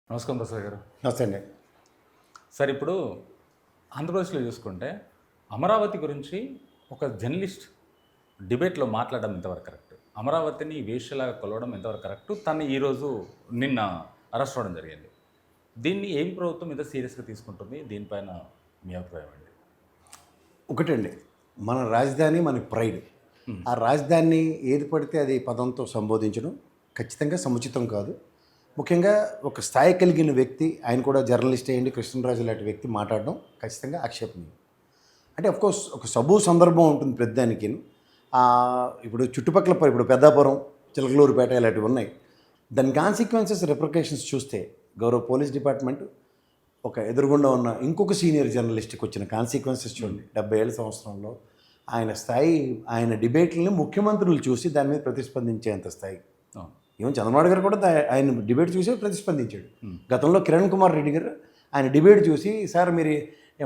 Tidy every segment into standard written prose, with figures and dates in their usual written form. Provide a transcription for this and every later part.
నమస్కారం ప్రసాద్ గారు. నమస్తే అండి. సార్ ఇప్పుడు ఆంధ్రప్రదేశ్లో చూసుకుంటే అమరావతి గురించి ఒక జర్నలిస్ట్ డిబేట్లో మాట్లాడడం ఎంతవరకు కరెక్ట్? అమరావతిని వేశ్యలాగా కొలవడం ఎంతవరకు కరెక్ట్? తను ఈరోజు నిన్న అరెస్ట్ అవ్వడం జరిగింది. దీన్ని ఏం ప్రభుత్వం ఇంత సీరియస్గా తీసుకుంటుంది? దీనిపైన మీ అభిప్రాయం అండి? ఒకటండి, మన రాజధాని మన ప్రైడ్. ఆ రాజధానిని ఏది పడితే అది పదంతో సంబోధించడం ఖచ్చితంగా సముచితం కాదు. ముఖ్యంగా ఒక స్థాయి కలిగిన వ్యక్తి, ఆయన కూడా జర్నలిస్ట్ అయ్యండి, కృష్ణరాజు లాంటి వ్యక్తి మాట్లాడడం ఖచ్చితంగా ఆక్షేపణీయం. అంటే అఫ్కోర్స్ ఒక సందర్భం ఉంటుంది ప్రతిదానికి. ఇప్పుడు చుట్టుపక్కల ఇప్పుడు పెద్దాపురం, చిలకలూరుపేట ఇలాంటివి ఉన్నాయి. దాని కాన్సిక్వెన్సెస్, రిప్రికేషన్స్ చూస్తే గౌరవ పోలీస్ డిపార్ట్మెంట్ ఒక ఎదురుగుండా ఉన్న ఇంకొక సీనియర్ జర్నలిస్ట్కి వచ్చిన కాన్సిక్వెన్సెస్ చూడండి. 70 సంవత్సరంలో ఆయన స్థాయి, ఆయన డిబేట్లని ముఖ్యమంత్రులు చూసి దాని మీద ప్రతిస్పందించేంత స్థాయి. ఈవెన్ చంద్రబాబు గారు కూడా ఆయన డిబేట్ చూసి ప్రతిస్పందించాడు. గతంలో కిరణ్ కుమార్ రెడ్డి గారు ఆయన డిబేట్ చూసి, సార్ మీరు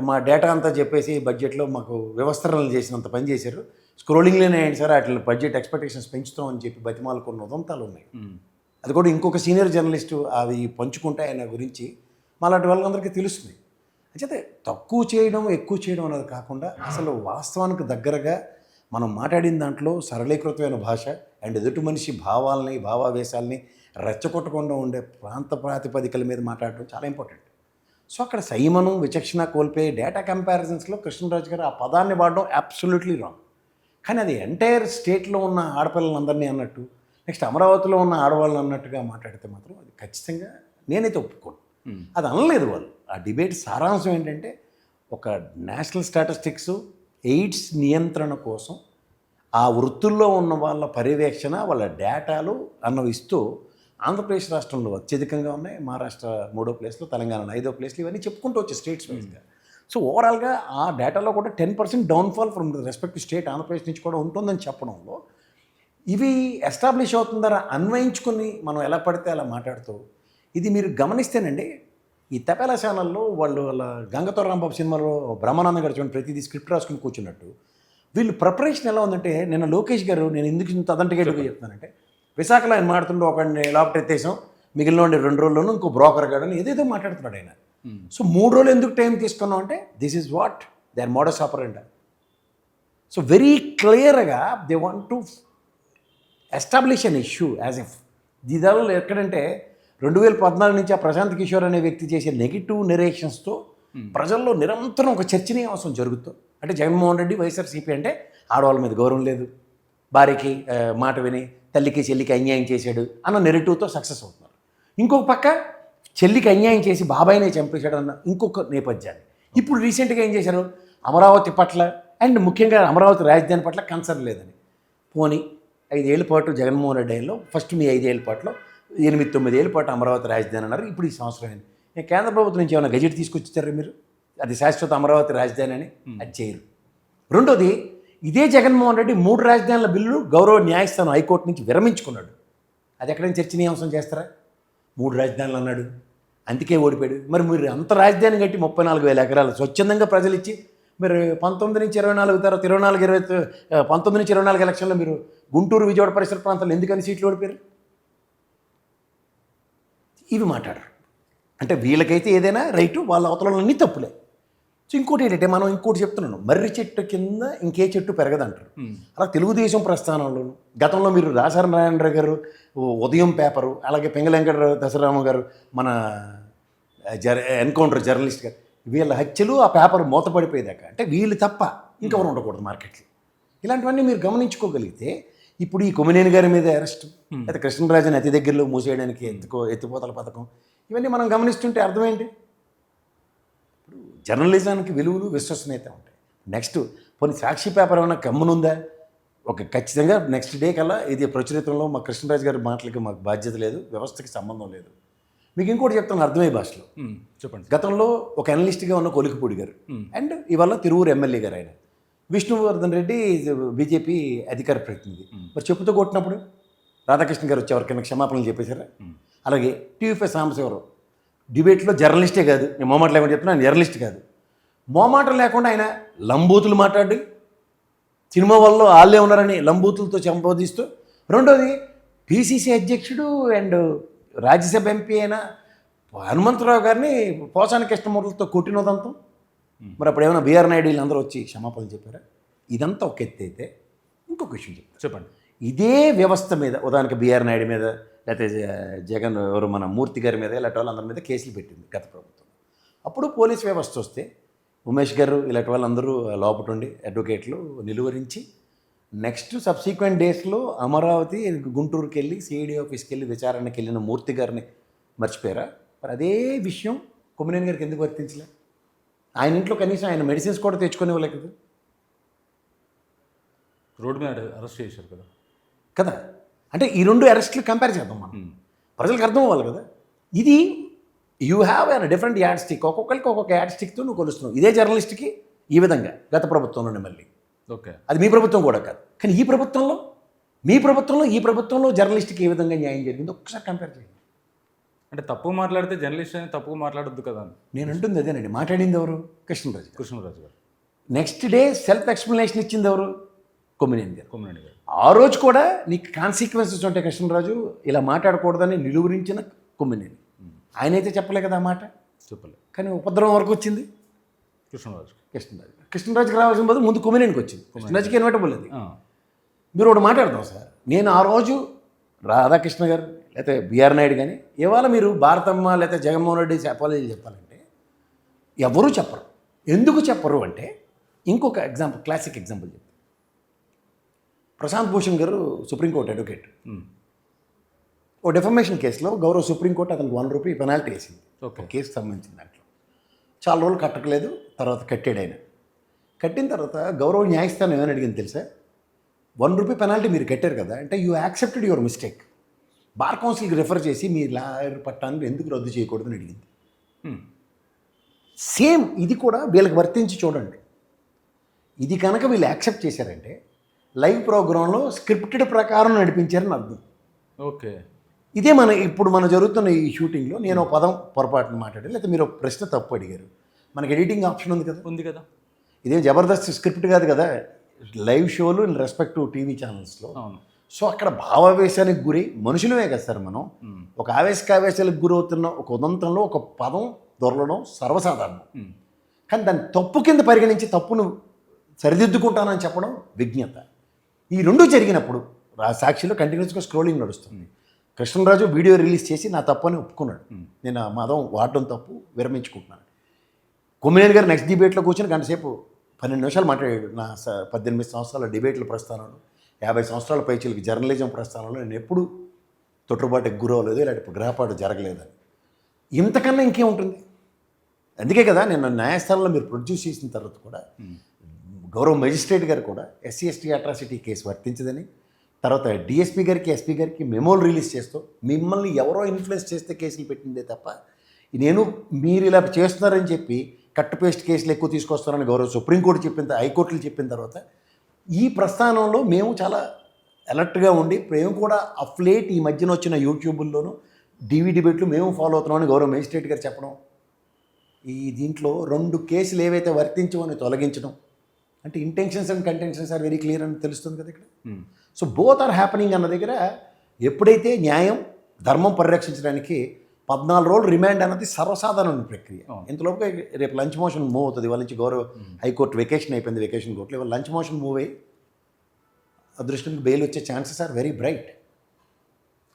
మా డేటా అంతా చెప్పేసి బడ్జెట్లో మాకు వ్యవస్థలను చేసినంత పని చేశారు, స్క్రోలింగ్లోనే అయ్యండి సార్, అట్లా బడ్జెట్ ఎక్స్పెక్టేషన్స్ పెంచుతామని చెప్పి బతిమాలకున్న ఉదంతాలు ఉన్నాయి. అది కూడా ఇంకొక సీనియర్ జర్నలిస్టు అవి పంచుకుంటే ఆయన గురించి మాలాంటి వాళ్ళందరికీ తెలుస్తుంది. అయితే తక్కువ చేయడం, ఎక్కువ చేయడం అనేది కాకుండా అసలు వాస్తవానికి దగ్గరగా మనం మాట్లాడిన దాంట్లో సరళీకృతమైన భాష అండ్ ఎదుటి మనిషి భావాలని, భావావేశాలని రెచ్చగొట్టకుండా ఉండే ప్రాంత ప్రాతిపదికల మీద మాట్లాడడం చాలా ఇంపార్టెంట్. సో అక్కడ సంయమనం, విచక్షణ కోల్పోయి డేటా కంపారిజన్స్లో కృష్ణరాజు గారు ఆ పదాన్ని వాడడం అబ్సల్యూట్లీ రాంగ్. కానీ అది ఎంటైర్ స్టేట్లో ఉన్న ఆడపిల్లలందరినీ అన్నట్టు, నెక్స్ట్ అమరావతిలో ఉన్న ఆడవాళ్ళని అన్నట్టుగా మాట్లాడితే మాత్రం అది ఖచ్చితంగా నేనైతే ఒప్పుకోను. అది అనలేదు వాళ్ళు. ఆ డిబేట్ సారాంశం ఏంటంటే, ఒక నేషనల్ స్టాటిస్టిక్స్ ఎయిడ్స్ నియంత్రణ కోసం ఆ వృత్తుల్లో ఉన్న వాళ్ళ పర్యవేక్షణ, వాళ్ళ డేటాలు అన్నవి ఇస్తూ ఆంధ్రప్రదేశ్ రాష్ట్రంలో అత్యధికంగా ఉన్నాయి, మహారాష్ట్ర 3వ ప్లేస్లో, తెలంగాణ 5వ ప్లేస్లో, ఇవన్నీ చెప్పుకుంటూ వచ్చే స్టేట్స్ వైజ్గా. సో ఓవరాల్గా ఆ డేటాలో కూడా 10% downfall from respective state Andhra Pradesh నుంచి కూడా ఉంటుందని చెప్పడంలో ఇవి ఎస్టాబ్లిష్ అవుతుందని అన్వయించుకుని మనం ఎలా పడితే అలా మాట్లాడుతూ, ఇది మీరు గమనిస్తేనండి, ఈ తపేలా ఛానల్లో వాళ్ళు వాళ్ళ గంగతో రాంబాబు సినిమాలో బ్రహ్మానంద గారు చూడండి, ప్రతిదీ స్క్రిప్ట్ రాసుకుని కూర్చున్నట్టు వీళ్ళు ప్రిపరేషన్ ఎలా ఉందంటే, నిన్న లోకేష్ గారు, నేను ఎందుకు ఇంత అదంటగేటుగా చెప్తానంటే, విశాఖలో ఆయన మాట్లాడుతుండే ఒకడిని లాప్ట్ ఎత్తేసాం, మిగిలిన 2 రోజుల్లోనూ ఇంకో బ్రోకర్ గాడని ఏదేదో మాట్లాడుతున్నాడు ఆయన. సో 3 రోజులు ఎందుకు టైం తీసుకున్నాం అంటే, this is what they are modus operandi. So very క్లియర్గా they want to establish an issue as if దీదాలో ఎక్కడంటే 2014 నుంచి ఆ ప్రశాంత్ కిషోర్ అనే వ్యక్తి చేసే నెగిటివ్ నెరేషన్స్తో ప్రజల్లో నిరంతరం ఒక చర్చనీయాంశం జరుగుతూ, అంటే జగన్మోహన్ రెడ్డి వైఎస్ఆర్సీపీ అంటే ఆడవాళ్ళ మీద గౌరవం లేదు, భార్యకి మాట విని తల్లికి చెల్లికి అన్యాయం చేశాడు అన్న నెరేటివ్తో సక్సెస్ అవుతున్నారు. ఇంకొక పక్క చెల్లికి అన్యాయం చేసి బాబాయినే చంపేశాడు అన్న ఇంకొక నేపథ్యాన్ని. ఇప్పుడు రీసెంట్గా ఏం చేశారు, అమరావతి పట్ల అండ్ ముఖ్యంగా అమరావతి రాజధాని పట్ల కన్సర్న్ లేదని, పోనీ 5 ఏళ్ల పాటు జగన్మోహన్ రెడ్డి ఏళ్ళలో ఫస్ట్ మీ 5 ఏళ్ల పాటులో 8-9 ఏళ్ల పాటు అమరావతి రాజధాని అన్నారు. ఇప్పుడు ఈ సంవత్సరం అయింది, కేంద్ర ప్రభుత్వం నుంచి ఏమైనా గజెట్ తీసుకొచ్చారు మీరు, అది శాశ్వత అమరావతి రాజధాని అని? అది చేయరు. రెండోది, ఇదే జగన్మోహన్ రెడ్డి 3 రాజధానుల బిల్లు గౌరవ న్యాయస్థానం హైకోర్టు నుంచి విరమించుకున్నాడు. అది ఎక్కడైనా చర్చనీయాంశం చేస్తారా? 3 రాజధానులు అన్నాడు, అందుకే ఓడిపోయాడు. మరి మీరు అంత రాజధాని కట్టి 34,000 ఎకరాలు స్వచ్ఛందంగా ప్రజలు ఇచ్చి, మీరు 19 నుంచి 24 తర్వాత 19 నుంచి 24 ఎలక్షన్లో మీరు గుంటూరు, విజయవాడ పరిసర ప్రాంతాల్లో ఎందుకని సీట్లు ఓడిపోయారు? ఇవి మాట్లాడరు. అంటే వీళ్ళకైతే ఏదైనా రైటు, వాళ్ళ అవతలన్నీ తప్పులే. సో ఇంకోటి ఏంటంటే, మనం ఇంకోటి చెప్తున్నాను, మర్రి చెట్టు కింద ఇంకే చెట్టు పెరగదంటారు. అలా తెలుగుదేశం ప్రస్థానంలోను గతంలో మీరు రాసారి నారాయణరావు గారు ఉదయం పేపరు, అలాగే పెంగళెంకట దశరామ గారు మన ఎన్కౌంటర్ జర్నలిస్ట్ గారు, వీళ్ళ హత్యలు ఆ పేపర్ మూతపడిపోయేదాకా, అంటే వీళ్ళు తప్ప ఇంకెవరు ఉండకూడదు మార్కెట్లో. ఇలాంటివన్నీ మీరు గమనించుకోగలిగితే, ఇప్పుడు ఈ కొమ్మినేని గారి మీద అరెస్ట్, అయితే కృష్ణరాజుని అతి దగ్గరలో మూసేయడానికి ఎత్తిపోతల పథకం, ఇవన్నీ మనం గమనిస్తుంటే అర్థమేంటి? ఇప్పుడు జర్నలిజానికి విలువలు, విశ్వసనీయత ఉంటాయి. నెక్స్ట్ కొన్ని సాక్షి పేపర్ ఏమైనా కమ్మునుందా? ఒక ఖచ్చితంగా నెక్స్ట్ డే కల్లా ఇది ప్రచురితంలో మా కృష్ణరాజు గారి మాటలకి మాకు బాధ్యత లేదు, వ్యవస్థకి సంబంధం లేదు. మీకు ఇంకోటి చెప్తాను అర్థమయ్యే భాషలో, చెప్పండి. గతంలో ఒక అనలిస్ట్గా ఉన్న కొలికిపూడి గారు అండ్ ఇవాళ తిరువురు ఎమ్మెల్యే గారు ఆయన విష్ణువర్ధన్ రెడ్డి బీజేపీ అధికార ప్రతినిధి. మరి చెప్పుతో కొట్టినప్పుడు రాధాకృష్ణ గారు వచ్చి ఎవరికైనా క్షమాపణలు చెప్పేశారా? అలాగే టీవీపై సాంబశివరావు డిబేట్లో జర్నలిస్టే కాదు, నేను మోమాట లేకుండా చెప్తున్నా, ఆయన జర్నలిస్ట్ కాదు, మోమాటం లేకుండా ఆయన లంబూతులు మాట్లాడి సినిమా వల్ల వాళ్ళే ఉన్నారని లంబూతులతో సంబోధిస్తూ, రెండోది పిసిసి అధ్యక్షుడు అండ్ రాజ్యసభ ఎంపీ అయిన హనుమంతరావు గారిని పోసాని కృష్ణమూర్తితో కొట్టినదంతం. మరి అప్పుడు ఏమైనా బీఆర్ నాయుడు వీళ్ళందరూ వచ్చి క్షమాపణలు చెప్పారా? ఇదంతా ఒక ఎత్తు అయితే ఇంకొక విషయం చెప్తాను. చెప్పండి. ఇదే వ్యవస్థ మీద ఉదాహరణకి బీఆర్ నాయుడు మీద లేకపోతే జగన్ ఎవరు మన మూర్తి గారి మీద ఇలాంటి వాళ్ళందరి మీద కేసులు పెట్టింది గత ప్రభుత్వం. అప్పుడు పోలీస్ వ్యవస్థ వస్తే ఉమేష్ గారు ఇలాంటి వాళ్ళందరూ లోపటుండి అడ్వకేట్లు నిలువరించి నెక్స్ట్ సబ్సీక్వెంట్ డేస్లో అమరావతి గుంటూరుకి వెళ్ళి సిఐడి ఆఫీస్కి వెళ్ళి విచారణకి వెళ్ళిన మూర్తి గారిని మర్చిపోయారా? మరి అదే విషయం కొమ్మినేని గారికి ఎందుకు వర్తించలే? ఆయన ఇంట్లో కనీసం ఆయన మెడిసిన్స్ కూడా తెచ్చుకునేవాళ్ళే కదా. రోడ్డు మీద అరెస్ట్ చేశారు కదా. కదా, అంటే ఈ రెండు అరెస్ట్లు కంపేర్ చేద్దాం మనం, ప్రజలకు అర్థం అవ్వాలి కదా. ఇది you have an different add stick, ఒక్కొక్కరికి ఒక్కొక్క యాడ్ స్టిక్తో నువ్వు కొలుస్తున్నావు. ఇదే జర్నలిస్ట్కి ఈ విధంగా గత ప్రభుత్వంలోనే మళ్ళీ ఓకే, అది మీ ప్రభుత్వం కూడా కాదు. కానీ ఈ ప్రభుత్వంలో ఈ ప్రభుత్వంలో జర్నలిస్ట్కి ఏ విధంగా న్యాయం జరిగిందో ఒక్కసారి కంపేర్ చేయండి. అంటే తప్పు మాట్లాడితే జర్నలిస్ట్ అని తప్పుగా మాట్లాడొద్దు కదా. నేను అంటుంది అదేనండి. మాట్లాడింది ఎవరు? కృష్ణరాజు. కృష్ణరాజు గారు. నెక్స్ట్ డే సెల్ఫ్ ఎక్స్ప్లెనేషన్ ఇచ్చింది ఎవరు? కొమ్మినేని గారు. కొమ్మినేని గారు. ఆ రోజు కూడా నీకు కాన్సిక్వెన్సెస్ ఉంటాయి కృష్ణరాజు, ఇలా మాట్లాడకూడదని నిలువరించిన కొమ్మినేని. ఆయన అయితే చెప్పలే కదా ఆ మాట, చెప్పలే. కానీ ఉపద్రవం వరకు వచ్చింది కృష్ణరాజు. కృష్ణరాజుకి రావాల్సిన బదులు ముందు కొమ్మినేనికి వచ్చింది. కృష్ణరాజుకి ఇన్వైటబుల్ అది. మీరు ఒకటి మాట్లాడదాం సార్. నేను ఆ రోజు రాధాకృష్ణ గారు లేకపోతే బీఆర్ నాయుడు కానీ ఇవాళ మీరు భారతమ్మ లేకపోతే జగన్మోహన్ రెడ్డి చెప్పాలి చెప్పాలంటే ఎవరు చెప్పరు. ఎందుకు చెప్పరు అంటే ఇంకొక ఎగ్జాంపుల్, క్లాసిక్ ఎగ్జాంపుల్ చెప్తాను. ప్రశాంత్ భూషణ్ గారు సుప్రీంకోర్టు అడ్వకేట్. ఓ డిఫర్మేషన్ కేసులో గౌరవ సుప్రీంకోర్టు అతనికి ₹1 పెనాల్టీ వేసింది. ఓకే. కేసుకు సంబంధించిన దాంట్లో చాలా రోజులు కట్టలేదు, తర్వాత కట్టాడు ఆయన. కట్టిన తర్వాత గౌరవ న్యాయస్థానం ఏమని అడిగింది తెలుసా? ₹1 పెనాల్టీ మీరు కట్టారు కదా, అంటే you accepted your mistake. Bar కౌన్సిల్కి రిఫర్ చేసి మీ లాయర్ పట్టాన్ని ఎందుకు రద్దు చేయకూడదని అడిగింది. సేమ్ ఇది కూడా వీళ్ళకి వర్తించి చూడండి. ఇది కనుక వీళ్ళు యాక్సెప్ట్ చేశారంటే లైవ్ ప్రోగ్రాంలో స్క్రిప్టెడ్ ప్రకారం నడిపించారని అర్థం. ఓకే. ఇదే ఇప్పుడు మన జరుగుతున్న ఈ షూటింగ్లో నేను ఒక పదం పొరపాటున మాట్లాడాను, లేకపోతే మీరు ఒక ప్రశ్న తప్పు అడిగారు, మనకి ఎడిటింగ్ ఆప్షన్ ఉంది కదా. ఉంది కదా. ఇదేం జబర్దస్త్ స్క్రిప్ట్ కాదు కదా, లైవ్ షోలు ఇన్ రెస్పెక్ట్ టు టీవీ ఛానల్స్లో. అవును. సో అక్కడ భావావేశానికి గురి మనుషులమే కదా సార్ మనం. ఒక ఆవేశకావేశాలకు గురవుతున్న ఒక ఉదంతంలో ఒక పదం దొరలడం సర్వసాధారణం. కానీ దాన్ని తప్పు కింద పరిగణించి తప్పును సరిదిద్దుకుంటానని చెప్పడం విజ్ఞత. ఈ రెండు జరిగినప్పుడు సాక్షిలో కంటిన్యూస్గా స్క్రోలింగ్ నడుస్తుంది. కృష్ణరాజు వీడియో రిలీజ్ చేసి నా తప్పు అని ఒప్పుకున్నాడు, నేను ఆ మదం వాడడం తప్పు విరమించుకుంటున్నాను. కొమ్మినేని గారు నెక్స్ట్ డిబేట్లో కూర్చొని గంటసేపు 12 నిమిషాలు మాట్లాడాడు. నా 18 సంవత్సరాల డిబేట్ల ప్రస్థానంలో 50 సంవత్సరాల పైచీలకి జర్నలిజం ప్రస్థానంలో నేను ఎప్పుడు తొట్టుబాటుకి గురవలేదు, ఇలాంటి గ్రహపాటు జరగలేదని. ఇంతకన్నా ఇంకేముంటుంది? అందుకే కదా నేను న్యాయస్థానంలో మీరు ప్రొడ్యూస్ చేసిన తర్వాత కూడా గౌరవ మెజిస్ట్రేట్ గారు కూడా SC/ST అట్రాసిటీ కేసు వర్తించదని, తర్వాత డిఎస్పీ గారికి ఎస్పీ గారికి మెమోలు రిలీజ్ చేస్తూ మిమ్మల్ని ఎవరో ఇన్ఫ్లుయెన్స్ చేస్తే కేసులు పెట్టిందే తప్ప నేను మీరు ఇలా చేస్తున్నారని చెప్పి కట్ పేస్ట్ కేసులు ఎక్కువ తీసుకొస్తారని గౌరవ సుప్రీంకోర్టు చెప్పిన హైకోర్టులు చెప్పిన తర్వాత ఈ ప్రస్థానంలో మేము చాలా అలర్ట్గా ఉండి మేము కూడా అఫ్లేట్ ఈ మధ్యన వచ్చిన యూట్యూబుల్లోనూ టీవీ డిబేట్లు మేము ఫాలో అవుతున్నామని గౌరవ మెజిస్ట్రేట్ గారు చెప్పడం, ఈ దీంట్లో 2 కేసులు ఏవైతే వర్తించమని తొలగించడం అంటే intentions and contentions are very clear అని తెలుస్తుంది కదా ఇక్కడ. సో బోత్ ఆర్ హ్యాపెనింగ్ అన్న దగ్గర ఎప్పుడైతే న్యాయం ధర్మం పరిరక్షించడానికి 14 రోజులు రిమాండ్ అన్నది సర్వసాధారణ ప్రక్రియ. ఇంతలోపు రేపు లంచ్ మోషన్ మూవ్ అవుతుంది. వాళ్ళ నుంచి గౌరవ హైకోర్టు వెకేషన్ అయిపోయింది, వెకేషన్ కోర్టులో ఇవాళ లంచ్ మోషన్ మూవ్ అయ్యి అదృష్టానికి బెయిల్ వచ్చే ఛాన్సెస్ ఆర్ వెరీ బ్రైట్.